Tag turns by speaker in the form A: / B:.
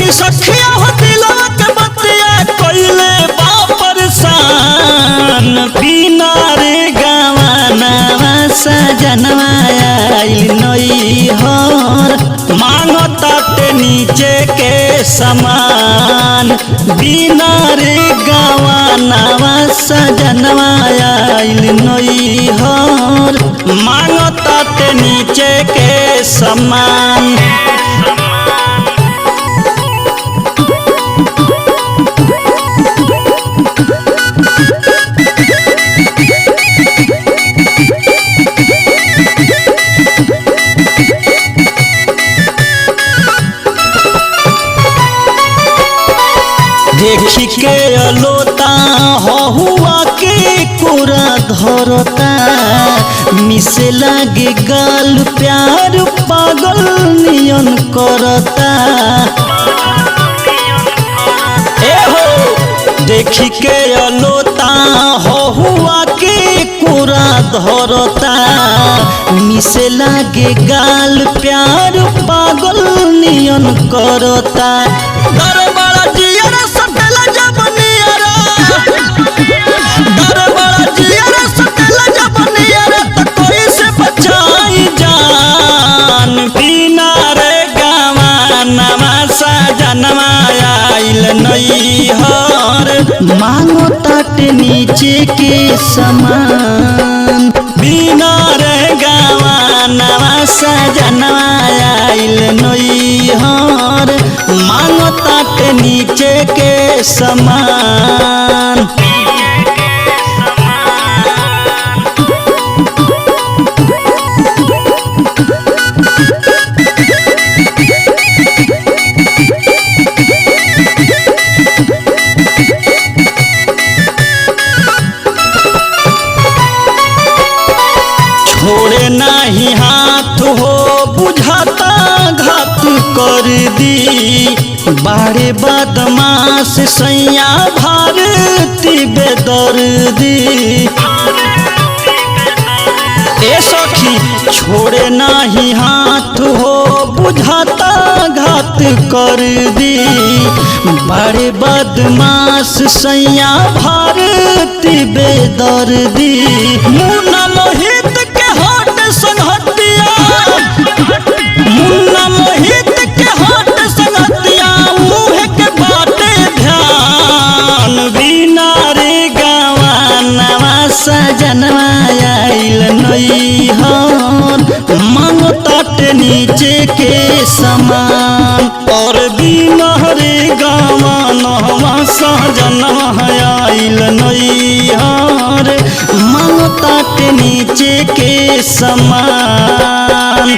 A: कि सखिया हो दिलवा के बतिया कोइले परेशान बिना रे गवाना सजनवा आइल नैहर मांगता ते नीचे के समान बिना रे गवाना सजनवा आइल नैहर मांगता ते नीचे के समान। देखी के अलोता हुआ के कोरा धरता मिसे लागे गाल प्यार पागल नियन करता ए हो देखी के अलोता हुआ के कोरा धरता मिसे लागे गाल प्यार पागल नियन करता। दरबार जियरा सटला जब नियरा दरबार जियरा सटला जब नियरा तो कोई से बचाई जान बिना रे गवाना सजनवा आइल नैहर मांगो तट नीचे के समान बिना रे गवाना सजनवा आइल नैहर मांगो तट नीचे के समान। छोड़े नहीं हाथ हो बुझाता घात कर दी बारे बदमाश सैया भारती बेदर्दी ए सखी छोड़े नहीं हाथ हो बुझाता घात कर दी बारे बदमाश सैया भारती बेदर्दी मुन्ना मोहित के हट संगतिया मुन्ना मोहित के हट संगतिया मुँह के बाटे ध्यान बिना रे गवाना सजनवा आइल नैहर मांगो तट नीचे के समान और बिना रे गवाना सजनवा आइल नैहर मांगो तट नीचे के समान।